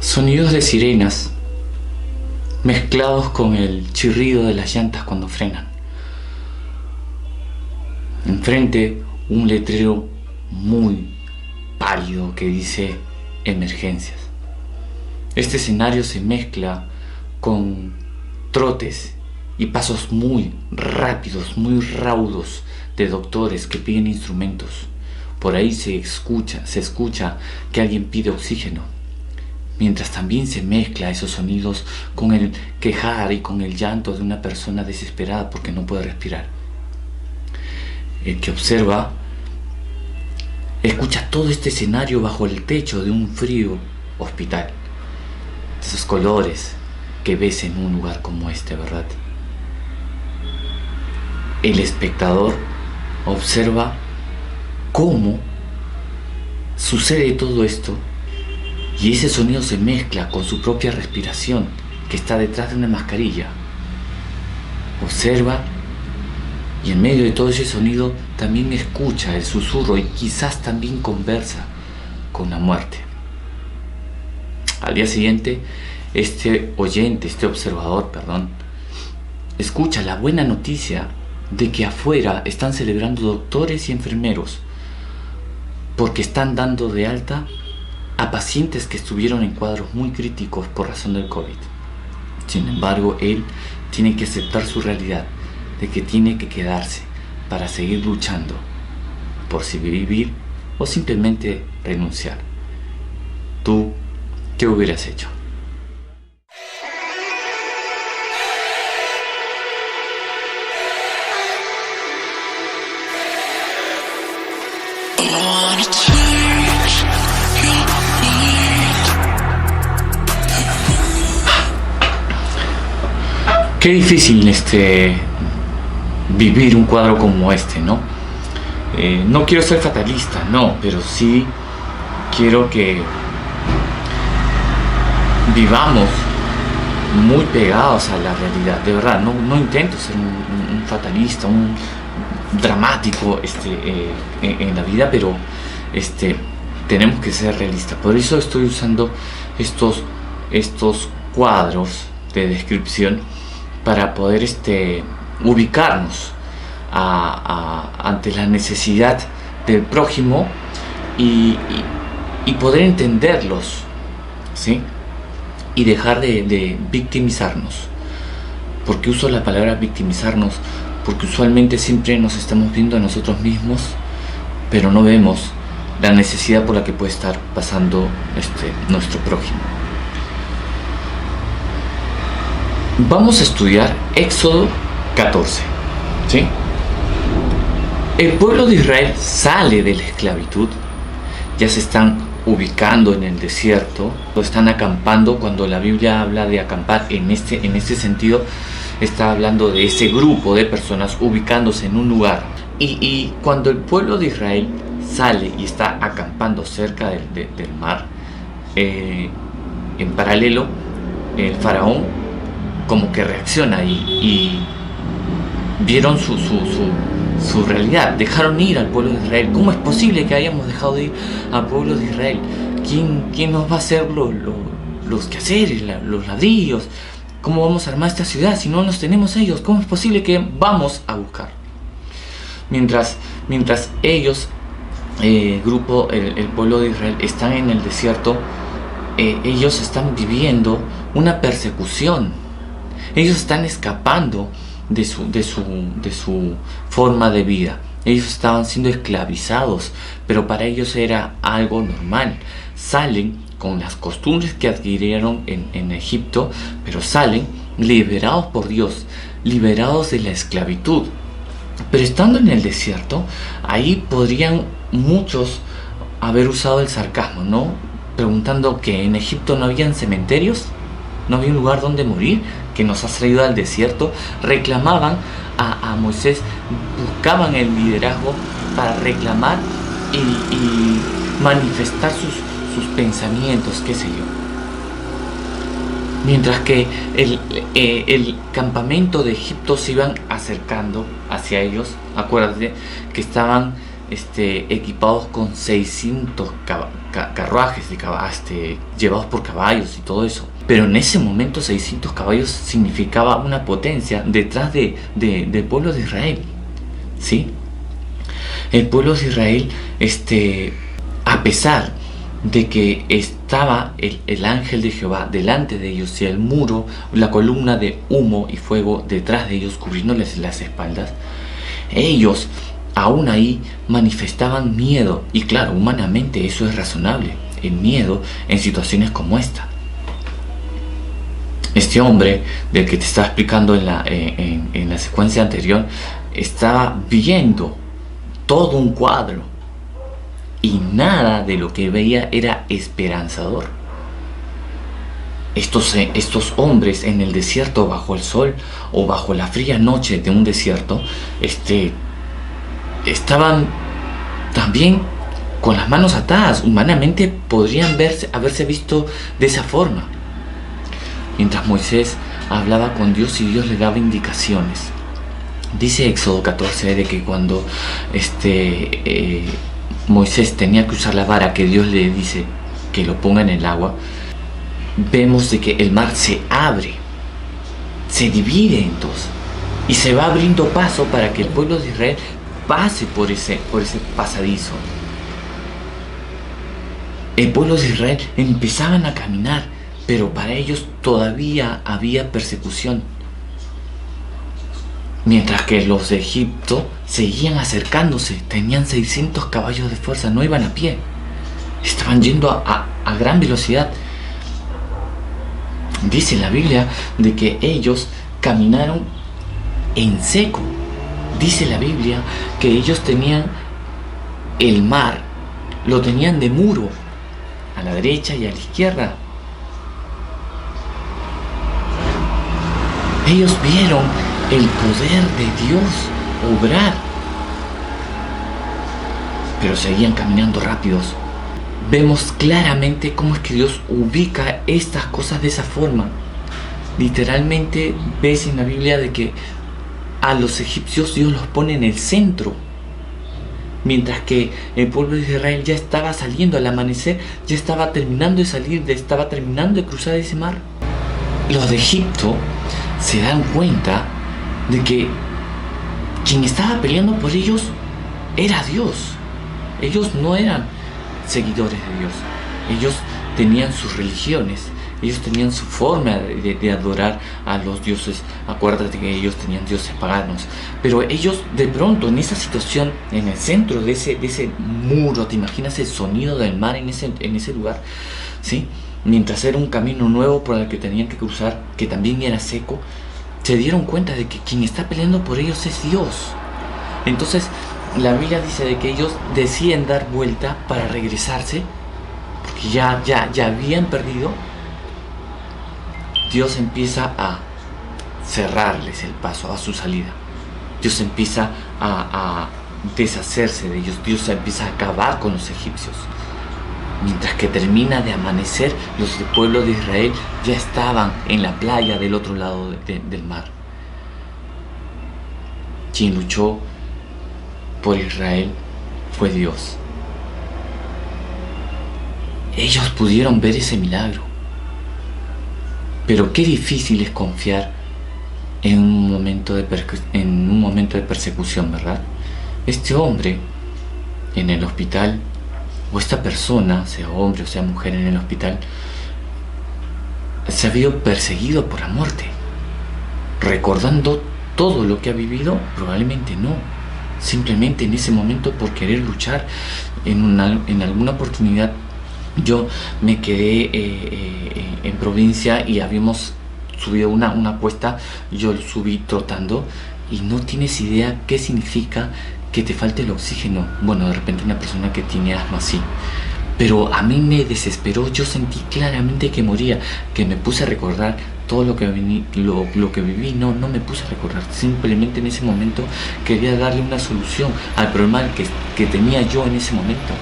Sonidos de sirenas mezclados con el chirrido de las llantas cuando frenan. Enfrente un letrero muy pálido que dice emergencias. Este escenario se mezcla con trotes y pasos muy rápidos, muy raudos de doctores que piden instrumentos. Por ahí se escucha que alguien pide oxígeno, mientras también se mezcla esos sonidos con el quejar y con el llanto de una persona desesperada porque no puede respirar. El que observa escucha todo este escenario bajo el techo de un frío hospital. Esos colores que ves en un lugar como este, ¿verdad? El espectador observa cómo sucede todo esto y ese sonido se mezcla con su propia respiración que está detrás de una mascarilla. Observa y en medio de todo ese sonido también escucha el susurro y quizás también conversa con la muerte. Al día siguiente, este observador, escucha la buena noticia de que afuera están celebrando doctores y enfermeros porque están dando de alta a pacientes que estuvieron en cuadros muy críticos por razón del COVID. Sin embargo, él tiene que aceptar su realidad de que tiene que quedarse para seguir luchando por sobrevivir o simplemente renunciar. ¿Tú qué hubieras hecho? Qué difícil vivir un cuadro como este, ¿no? No quiero ser fatalista, no, pero sí quiero que vivamos muy pegados a la realidad, de verdad. No intento ser un fatalista, un dramático en la vida, pero tenemos que ser realistas. Por eso estoy usando estos cuadros de descripción para poder ubicarnos ante la necesidad del prójimo y poder entenderlos, ¿sí? Y dejar de victimizarnos. ¿Por qué uso la palabra victimizarnos? Porque usualmente siempre nos estamos viendo a nosotros mismos, pero no vemos la necesidad por la que puede estar pasando nuestro prójimo. Vamos a estudiar Éxodo 14, ¿sí? El pueblo de Israel sale de la esclavitud, ya se están ubicando en el desierto, o están acampando. Cuando la Biblia habla de acampar en este sentido, está hablando de ese grupo de personas ubicándose en un lugar. Y cuando el pueblo de Israel sale y está acampando cerca del mar, en paralelo, el faraón como que reacciona y vieron su realidad. Dejaron ir al pueblo de Israel. ¿Cómo es posible que hayamos dejado de ir al pueblo de Israel? ¿Quién nos va a hacer los quehaceres, los ladrillos? ¿Cómo vamos a armar esta ciudad si no nos tenemos ellos? ¿Cómo es posible que vamos a buscar? Mientras ellos, el pueblo de Israel, están en el desierto, ellos están viviendo una persecución. Ellos están escapando de su forma de vida. Ellos estaban siendo esclavizados, pero para ellos era algo normal. Salen con las costumbres que adquirieron en Egipto, pero salen liberados por Dios, liberados de la esclavitud. Pero estando en el desierto, ahí podrían muchos haber usado el sarcasmo, ¿no? Preguntando que en Egipto no habían cementerios, no había un lugar donde morir, que nos has traído al desierto. Reclamaban a Moisés, buscaban el liderazgo para reclamar y manifestar sus pensamientos, qué sé yo. Mientras que el campamento de Egipto se iban acercando hacia ellos. Acuérdate que estaban equipados con 600 carruajes llevados por caballos y todo eso. Pero en ese momento 600 caballos significaba una potencia detrás del pueblo de Israel, ¿sí? El pueblo de Israel, a pesar de que estaba el ángel de Jehová delante de ellos y el muro, la columna de humo y fuego detrás de ellos cubriéndoles las espaldas, ellos aún ahí manifestaban miedo. Y claro, humanamente eso es razonable, el miedo en situaciones como esta. Este hombre del que te estaba explicando en la secuencia anterior estaba viendo todo un cuadro y nada de lo que veía era esperanzador. Estos hombres en el desierto, bajo el sol o bajo la fría noche de un desierto, estaban también con las manos atadas. Humanamente podrían haberse visto de esa forma. Mientras Moisés hablaba con Dios y Dios le daba indicaciones. Dice Éxodo 14 de que cuando Moisés tenía que usar la vara que Dios le dice que lo ponga en el agua, vemos de que el mar se abre, se divide en dos y se va abriendo paso para que el pueblo de Israel pase por ese pasadizo. El pueblo de Israel empezaban a caminar, pero para ellos todavía había persecución. Mientras que los de Egipto seguían acercándose, tenían 600 caballos de fuerza, no iban a pie, estaban yendo a gran velocidad. Dice la Biblia de que ellos caminaron en seco. Dice la Biblia que ellos tenían el mar, lo tenían de muro, a la derecha y a la izquierda. Ellos vieron el poder de Dios obrar, pero seguían caminando rápidos. Vemos claramente cómo es que Dios ubica estas cosas de esa forma. Literalmente ves en la Biblia de que a los egipcios Dios los pone en el centro, mientras que el pueblo de Israel ya estaba saliendo al amanecer, ya estaba terminando de salir, estaba terminando de cruzar ese mar. Los de Egipto se dan cuenta de que quien estaba peleando por ellos era Dios. Ellos no eran seguidores de Dios. Ellos tenían sus religiones, ellos tenían su forma de adorar a los dioses. Acuérdate que ellos tenían dioses paganos. Pero ellos de pronto en esa situación, en el centro de ese muro, ¿te imaginas el sonido del mar en ese lugar? ¿Sí? Mientras era un camino nuevo por el que tenían que cruzar, que también era seco, se dieron cuenta de que quien está peleando por ellos es Dios. Entonces la Biblia dice de que ellos deciden dar vuelta para regresarse, porque ya habían perdido. Dios empieza a cerrarles el paso a su salida. Dios empieza a deshacerse de ellos. Dios empieza a acabar con los egipcios. Mientras que termina de amanecer, los del pueblo de Israel ya estaban en la playa del otro lado del mar. Quien luchó por Israel fue Dios. Ellos pudieron ver ese milagro. Pero qué difícil es confiar en un momento de persecución, ¿verdad? Este hombre en el hospital, o esta persona, sea hombre o sea mujer en el hospital, se ha visto perseguido por la muerte. Recordando todo lo que ha vivido, probablemente no. Simplemente en ese momento por querer luchar. En alguna oportunidad yo me quedé en provincia y habíamos subido una cuesta. Yo subí trotando y no tienes idea qué significa que te falte el oxígeno. Bueno, de repente una persona que tiene asma sí, pero a mí me desesperó. Yo sentí claramente que moría, que me puse a recordar todo lo que viví. No me puse a recordar, simplemente en ese momento quería darle una solución al problema que tenía yo en ese momento.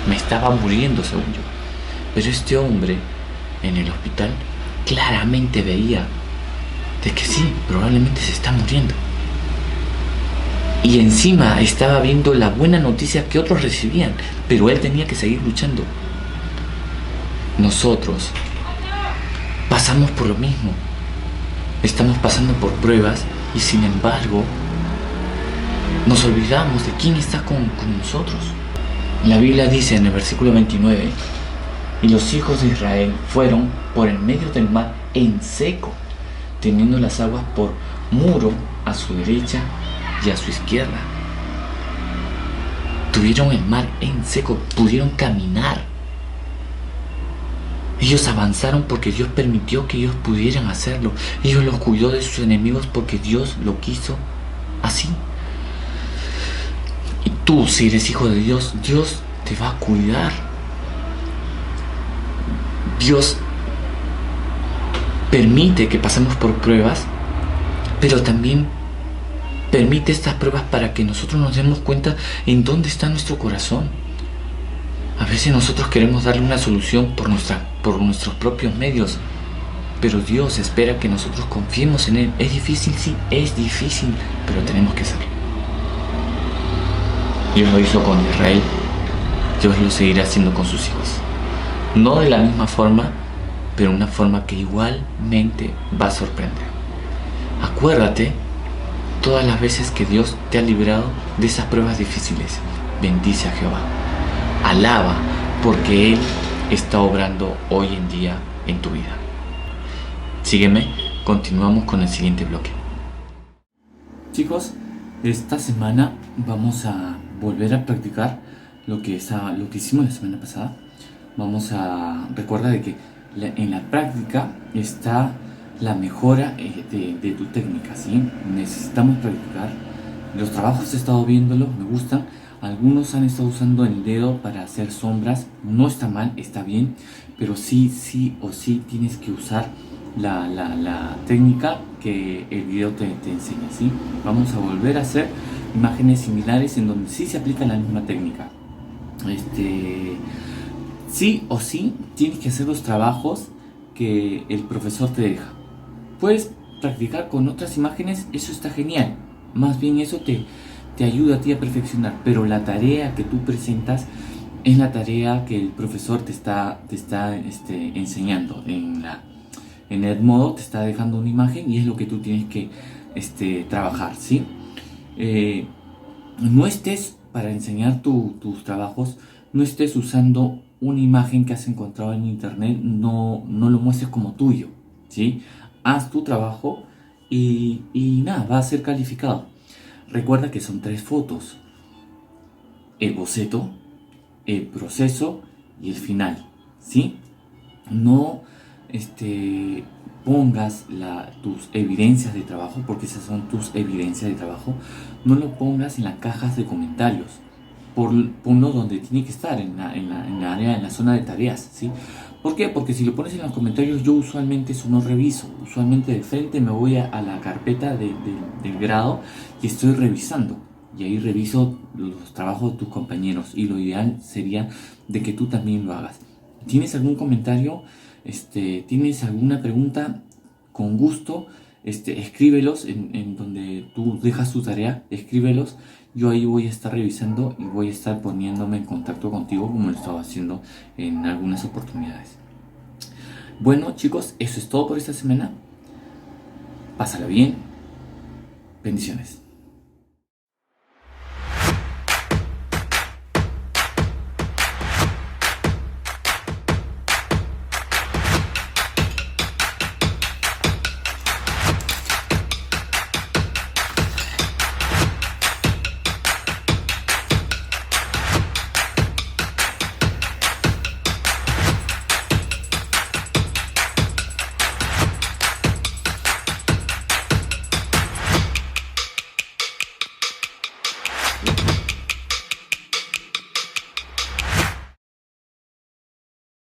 Me estaba muriendo, según yo. Pero este hombre en el hospital claramente veía de que sí, probablemente se está muriendo. Y encima estaba viendo la buena noticia que otros recibían, pero él tenía que seguir luchando. Nosotros pasamos por lo mismo. Estamos pasando por pruebas y sin embargo nos olvidamos de quién está con nosotros. La Biblia dice en el versículo 29, y los hijos de Israel fueron por el medio del mar en seco, teniendo las aguas por muro a su derecha y a su izquierda. Tuvieron el mar en seco, pudieron caminar. Ellos avanzaron porque Dios permitió que ellos pudieran hacerlo. Ellos los cuidó de sus enemigos porque Dios lo quiso así. Y tú, si eres hijo de Dios, Dios te va a cuidar. Dios permite que pasemos por pruebas, pero también permite estas pruebas para que nosotros nos demos cuenta en dónde está nuestro corazón. A veces nosotros queremos darle una solución por nuestros propios medios, pero Dios espera que nosotros confiemos en Él. Es difícil, sí, es difícil, pero tenemos que hacerlo. Dios lo hizo con Israel, Dios lo seguirá haciendo con sus hijos. No de la misma forma, pero una forma que igualmente va a sorprender. Acuérdate todas las veces que Dios te ha librado de esas pruebas difíciles. Bendice a Jehová. Alaba, porque Él está obrando hoy en día en tu vida. Sígueme, continuamos con el siguiente bloque. Chicos, esta semana vamos a volver a practicar lo que hicimos la semana pasada. Recuerda de que en la práctica está la mejora de tu técnica, ¿sí? Necesitamos practicar. Los trabajos he estado viéndolos, me gustan. Algunos han estado usando el dedo para hacer sombras. No está mal, está bien, pero sí tienes que usar la técnica que el video te enseña, ¿sí? Vamos a volver a hacer imágenes similares en donde sí se aplica la misma técnica. Sí o sí tienes que hacer los trabajos que el profesor te deja. Puedes practicar con otras imágenes, eso está genial. Más bien eso te ayuda a ti a perfeccionar, pero la tarea que tú presentas es la tarea que el profesor te está enseñando. En el modo te está dejando una imagen y es lo que tú tienes que trabajar, ¿sí? No estés, para enseñar tus trabajos, no estés usando una imagen que has encontrado en internet, no lo muestres como tuyo, ¿sí? Haz tu trabajo y nada, va a ser calificado. Recuerda que son 3 fotos: el boceto, el proceso y el final, ¿sí? No pongas tus evidencias de trabajo, porque esas son tus evidencias de trabajo. No lo pongas en las cajas de comentarios. Ponlo donde tiene que estar, en la área, en la zona de tareas, ¿sí? ¿Por qué? Porque si lo pones en los comentarios, yo usualmente eso no reviso. Usualmente de frente me voy a la carpeta del grado y estoy revisando. Y ahí reviso los trabajos de tus compañeros. Y lo ideal sería de que tú también lo hagas. ¿Tienes algún comentario? ¿Tienes alguna pregunta? Con gusto, escríbelos en donde tú dejas tu tarea. Escríbelos. Yo ahí voy a estar revisando y voy a estar poniéndome en contacto contigo como lo estaba haciendo en algunas oportunidades. Bueno, chicos, eso es todo por esta semana. Pásala bien. Bendiciones.